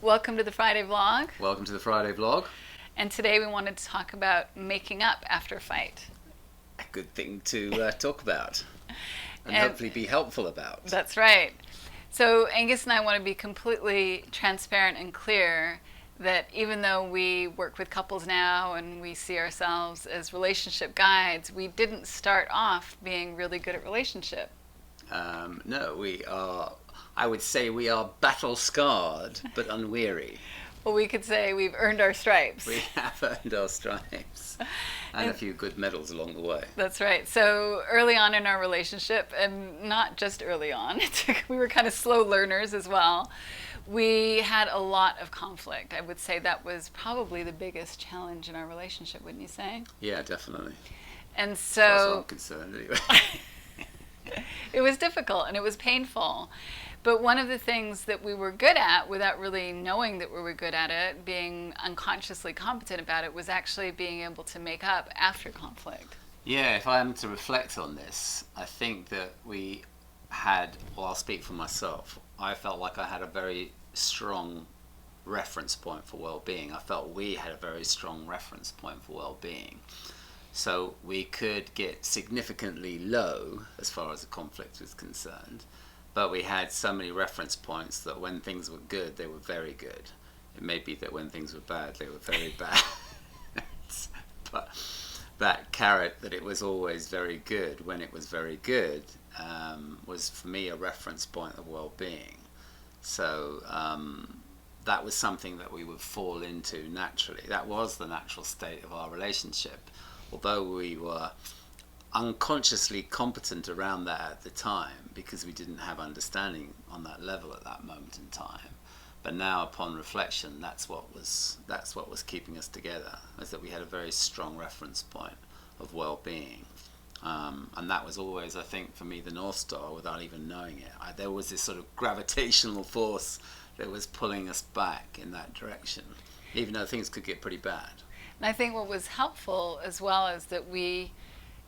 Welcome to the Friday vlog. Welcome to the Friday vlog. And today we wanted to talk about making up after a fight. A good thing to talk about and hopefully be helpful about. That's right. So Angus and I want to be completely transparent and clear that even though we work with couples now and we see ourselves as relationship guides, we didn't start off being really good at relationship. No, we are, I would say we are battle-scarred but unweary. Well, we could say we've earned our stripes. We have earned our stripes and a few good medals along the way. That's right. So early on in our relationship, and not just early on, we were kind of slow learners as well. We had a lot of conflict. I would say that was probably the biggest challenge in our relationship, wouldn't you say? Yeah, definitely. And As far as so I'm concerned, anyway. it was difficult and it was painful. But one of the things that we were good at, without really knowing that we were good at it, being unconsciously competent about it, was actually being able to make up after conflict. Yeah, if I am to reflect on this, I think that we had, well, I'll speak for myself. I felt like I had a very strong reference point for well-being. I felt we had a very strong reference point for well-being. So we could get significantly low as far as the conflict was concerned, but we had so many reference points that when things were good, they were very good. It may be that when things were bad, they were very bad. But that carrot that it was always very good when it was very good was for me a reference point of well-being. So that was something that we would fall into naturally. That was the natural state of our relationship. Although we were unconsciously competent around that at the time because we didn't have understanding on that level at that moment in time. But now upon reflection, that's what was keeping us together, was that we had a very strong reference point of well-being. And that was always, I think, for me, the North Star without even knowing it. There was this sort of gravitational force that was pulling us back in that direction, even though things could get pretty bad. And I think what was helpful as well is that we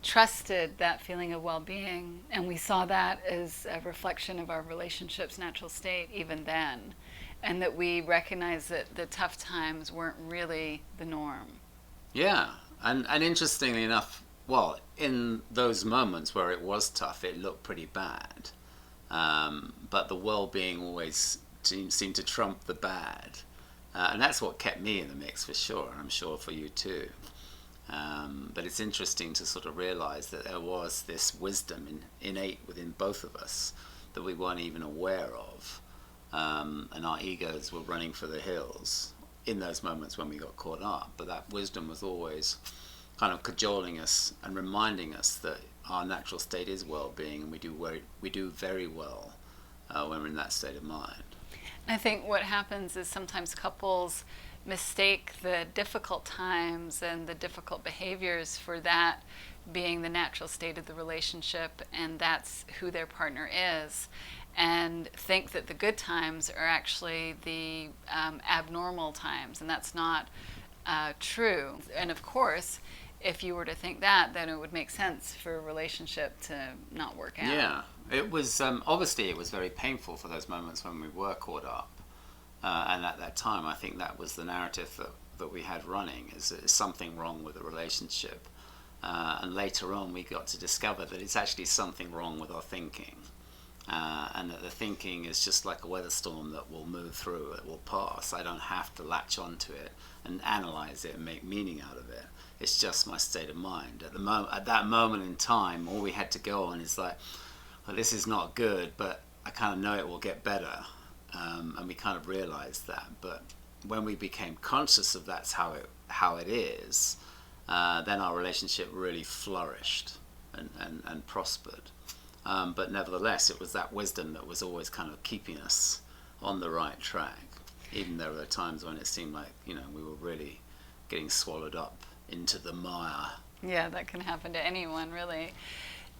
trusted that feeling of well-being, and we saw that as a reflection of our relationship's natural state even then, and that we recognized that the tough times weren't really the norm. Yeah, and interestingly enough, well, in those moments where it was tough, it looked pretty bad, but the well-being always seemed to trump the bad. And that's what kept me in the mix for sure, and I'm sure for you too. But it's interesting to sort of realize that there was this wisdom innate within both of us that we weren't even aware of. And our egos were running for the hills in those moments when we got caught up. But that wisdom was always kind of cajoling us and reminding us that our natural state is well-being, and we do very well when we're in that state of mind. I think what happens is sometimes couples mistake the difficult times and the difficult behaviors for that being the natural state of the relationship, and that's who their partner is, and think that the good times are actually the abnormal times, and that's not true. And of course, if you were to think that, then it would make sense for a relationship to not work out. Yeah, it was obviously it was very painful for those moments when we were caught up, and at that time I think that was the narrative that we had running, is something wrong with the relationship, and later on we got to discover that it's actually something wrong with our thinking, and that the thinking is just like a weather storm that will move through, it will pass. I don't have to latch onto it and analyze it and make meaning out of it. It's just my state of mind. At that moment in time, all we had to go on is like, well, this is not good, but I kind of know it will get better. And we kind of realized that. But when we became conscious of that's how it is, then our relationship really flourished and prospered. But nevertheless, it was that wisdom that was always kind of keeping us on the right track, even though there were times when it seemed like, we were really getting swallowed up into the mire. Yeah, that can happen to anyone, really.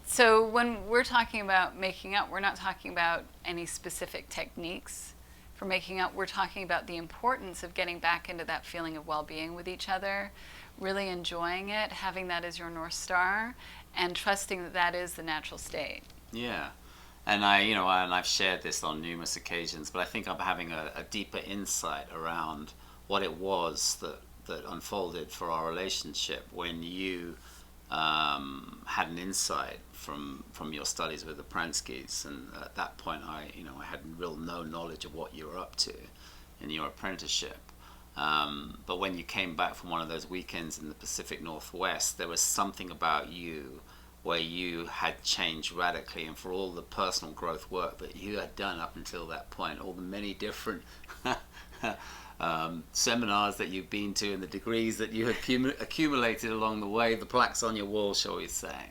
So when we're talking about making up, we're not talking about any specific techniques for making up. We're talking about the importance of getting back into that feeling of well-being with each other, really enjoying it, having that as your North Star, and trusting that that is the natural state. Yeah. And I've shared this on numerous occasions, but I think I'm having a deeper insight around what it was that unfolded for our relationship when you had an insight from your studies with the Pranskys, and at that point I had no knowledge of what you were up to in your apprenticeship. But when you came back from one of those weekends in the Pacific Northwest, there was something about you where you had changed radically, and for all the personal growth work that you had done up until that point, all the many different seminars that you've been to and the degrees that you had accumulated along the way, the plaques on your wall, shall we say,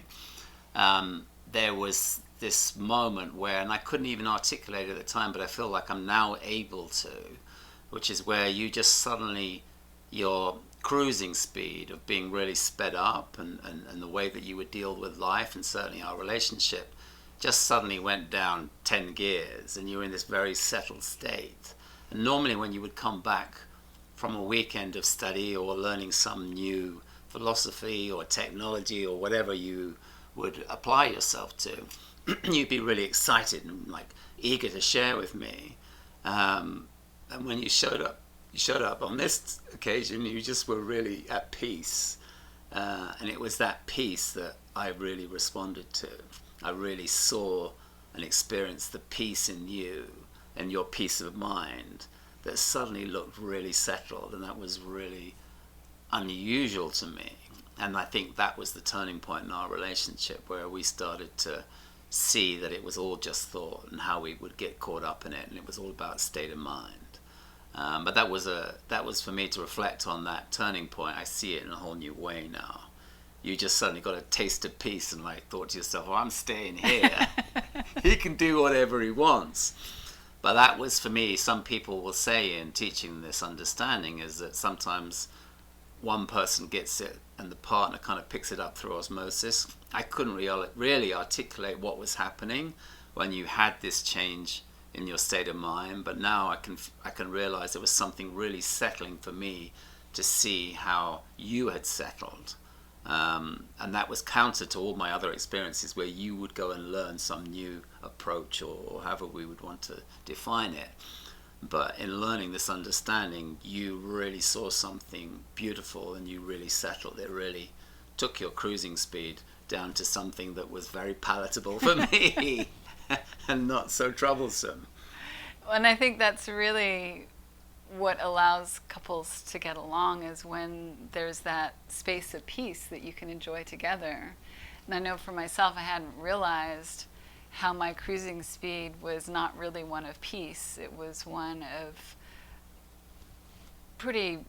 there was this moment where, and I couldn't even articulate it at the time, but I feel like I'm now able to, which is where you just suddenly, your cruising speed of being really sped up, and the way that you would deal with life, and certainly our relationship, just suddenly went down 10 gears, and you were in this very settled state. And normally when you would come back from a weekend of study or learning some new philosophy or technology or whatever you would apply yourself to, you'd be really excited and like eager to share with me. And when you showed up on this occasion, you just were really at peace. And it was that peace that I really responded to. I really saw and experienced the peace in you and your peace of mind that suddenly looked really settled, and that was really unusual to me. And I think that was the turning point in our relationship, where we started to see that it was all just thought and how we would get caught up in it, and it was all about state of mind. But that was for me to reflect on that turning point. I see it in a whole new way now. You just suddenly got a taste of peace and like thought to yourself, well, I'm staying here. He can do whatever he wants. But that was, for me, some people will say in teaching this understanding, is that sometimes one person gets it and the partner kind of picks it up through osmosis. I couldn't really articulate what was happening when you had this change in your state of mind, but now I can realize it was something really settling for me to see how you had settled. And that was counter to all my other experiences where you would go and learn some new approach, or however we would want to define it. But in learning this understanding, you really saw something beautiful and you really settled. It really took your cruising speed down to something that was very palatable for me and not so troublesome. And I think that's really what allows couples to get along, is when there's that space of peace that you can enjoy together. And I know for myself, I hadn't realized how my cruising speed was not really one of peace. It was one of pretty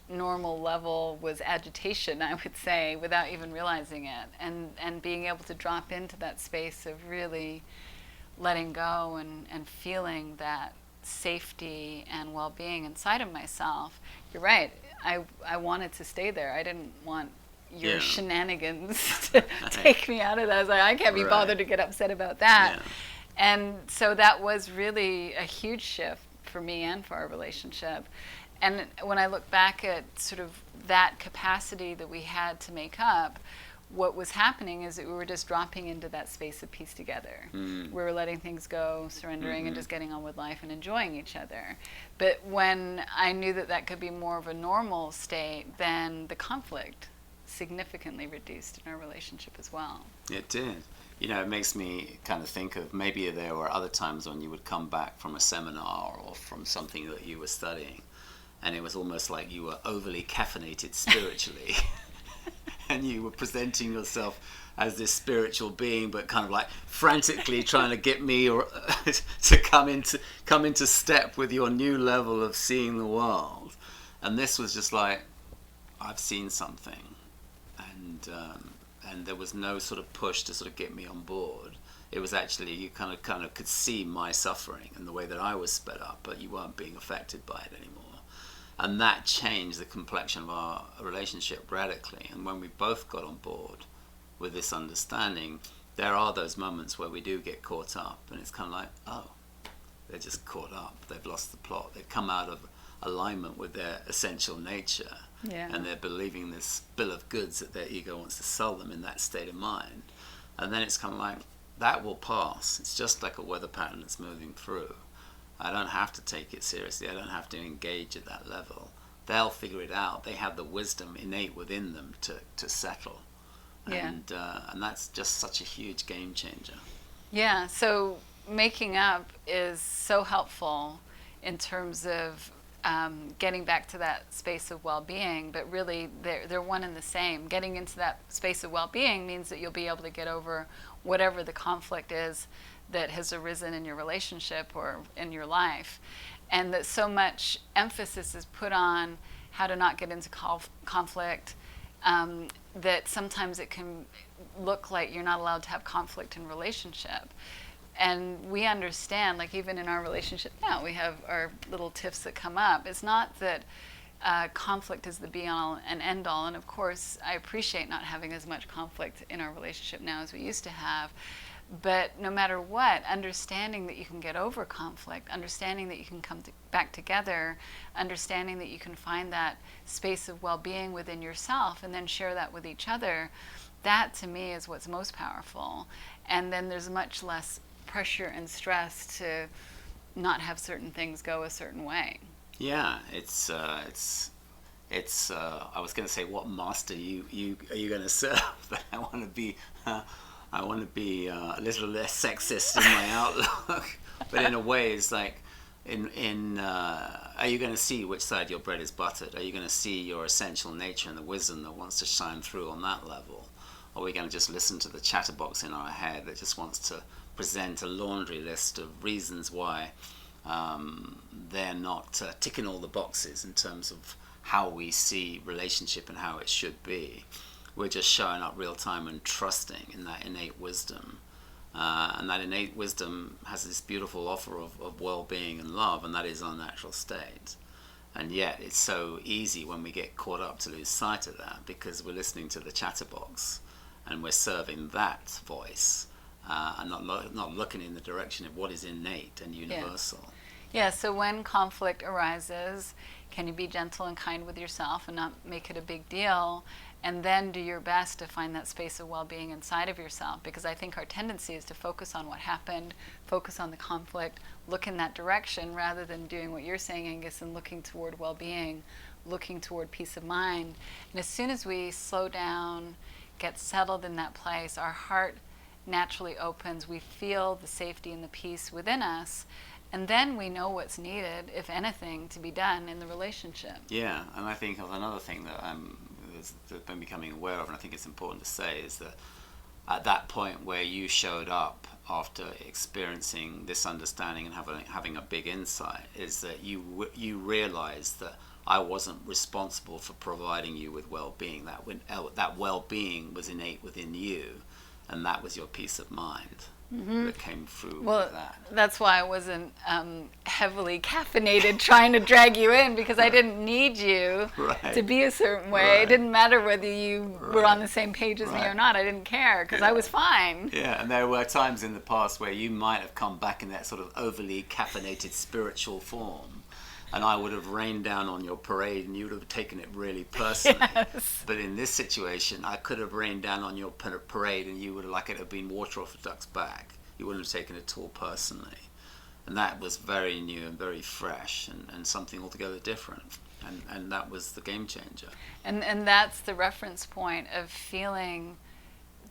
normal level was agitation, I would say, without even realizing it. And being able to drop into that space of really letting go and feeling that safety and well-being inside of myself. You're right. I wanted to stay there. I didn't want your shenanigans to take me out of that. I was like, I can't be bothered to get upset about that. Yeah. And so that was really a huge shift for me and for our relationship. And when I look back at sort of that capacity that we had to make up, what was happening is that we were just dropping into that space of peace together. We were letting things go, surrendering, and just getting on with life and enjoying each other. But when I knew that that could be more of a normal state, then the conflict significantly reduced in our relationship as well. It did. It makes me kind of think of, maybe there were other times when you would come back from a seminar or from something that you were studying, and it was almost like you were overly caffeinated spiritually. And you were presenting yourself as this spiritual being, but kind of like frantically trying to get me to come into step with your new level of seeing the world. And this was just like, I've seen something, and there was no sort of push to sort of get me on board. It was actually, you kind of could see my suffering and the way that I was sped up, but you weren't being affected by it anymore. And that changed the complexion of our relationship radically. And when we both got on board with this understanding, there are those moments where we do get caught up, and it's kind of like, oh, they're just caught up. They've lost the plot. They've come out of alignment with their essential nature. Yeah. And they're believing this bill of goods that their ego wants to sell them in that state of mind. And then it's kind of like, that will pass. It's just like a weather pattern that's moving through. I don't have to take it seriously. I don't have to engage at that level. They'll figure it out. They have the wisdom innate within them to settle. Yeah. And that's just such a huge game changer. Yeah, so making up is so helpful in terms of getting back to that space of well-being, but really they're one and the same. Getting into that space of well-being means that you'll be able to get over whatever the conflict is that has arisen in your relationship or in your life, and that so much emphasis is put on how to not get into conflict, that sometimes it can look like you're not allowed to have conflict in relationship. And we understand, like even in our relationship now, we have our little tiffs that come up. It's not that conflict is the be-all and end-all. And of course, I appreciate not having as much conflict in our relationship now as we used to have. But no matter what, understanding that you can get over conflict, understanding that you can come back together, understanding that you can find that space of well-being within yourself and then share that with each other, that to me is what's most powerful. And then there's much less pressure and stress to not have certain things go a certain way. Yeah, it's I was going to say, what master are you going to serve? But I want to be a little less sexist in my outlook. But in a way, it's like, are you going to see which side your bread is buttered? Are you going to see your essential nature and the wisdom that wants to shine through on that level? Or are we going to just listen to the chatterbox in our head that just wants to present a laundry list of reasons why they're not ticking all the boxes in terms of how we see relationship and how it should be? We're just showing up real time and trusting in that innate wisdom. And that innate wisdom has this beautiful offer of well-being and love, and that is our natural state. And yet it's so easy when we get caught up to lose sight of that, because we're listening to the chatterbox and we're serving that voice and not looking in the direction of what is innate and universal. Yeah, so when conflict arises, can you be gentle and kind with yourself and not make it a big deal? And then do your best to find that space of well-being inside of yourself, because I think our tendency is to focus on what happened, focus on the conflict, look in that direction rather than doing what you're saying, Angus, and looking toward well-being, looking toward peace of mind. And as soon as we slow down, get settled in that place, our heart naturally opens, we feel the safety and the peace within us, and then we know what's needed, if anything, to be done in the relationship. Yeah, and I think of another thing that I've been becoming aware of, and I think it's important to say, is that at that point where you showed up after experiencing this understanding and having a big insight, is that you realized that I wasn't responsible for providing you with well-being. That well-being was innate within you, and that was your peace of mind. Mm-hmm. That came through with that. That's why I wasn't heavily caffeinated trying to drag you in, because I didn't need you to be a certain way. Right. It didn't matter whether you were on the same page as me or not. I didn't care, because I was fine. Yeah, and there were times in the past where you might have come back in that sort of overly caffeinated spiritual form, and I would have rained down on your parade and you would have taken it really personally. Yes. But in this situation, I could have rained down on your parade and you would have, like it had been water off a duck's back. You wouldn't have taken it all personally. And that was very new and very fresh and something altogether different. And that was the game changer. And that's the reference point of feeling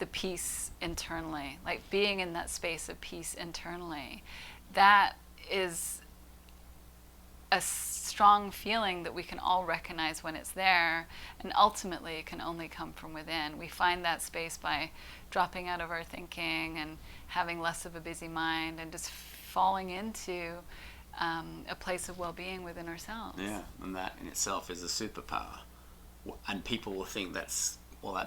the peace internally, like being in that space of peace internally. That is a strong feeling that we can all recognize when it's there, and ultimately it can only come from within. We find that space by dropping out of our thinking and having less of a busy mind and just falling into a place of well-being within ourselves. Yeah, and that in itself is a superpower. And people will think that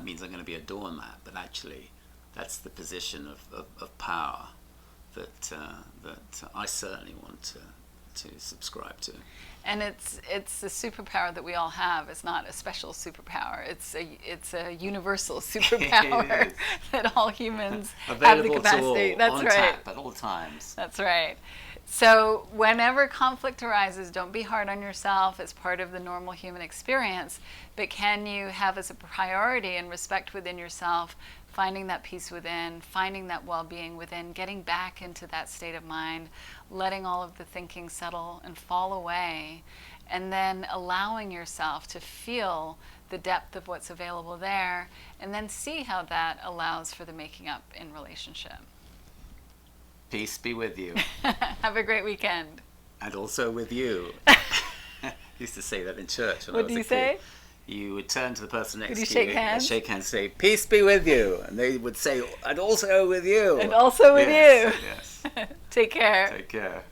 means I'm going to be a doormat, but actually that's the position of power that I certainly want to subscribe to. And it's a superpower that we all have. It's not a special superpower. It's a universal superpower that all humans have the capacity. That's right. Tap at all times. That's right. So whenever conflict arises, don't be hard on yourself. It's part of the normal human experience. But can you have as a priority and respect within yourself finding that peace within, finding that well-being within, getting back into that state of mind, letting all of the thinking settle and fall away, and then allowing yourself to feel the depth of what's available there, and then see how that allows for the making up in relationship. Peace be with you. Have a great weekend. And also with you. Used to say that in church when I What was do a you kid. say? You would turn to the person next Could you to shake you, hands? shake hands, say, "Peace be with you," and they would say, "And also with you." And also with Yes, you. Yes. Take care. Take care.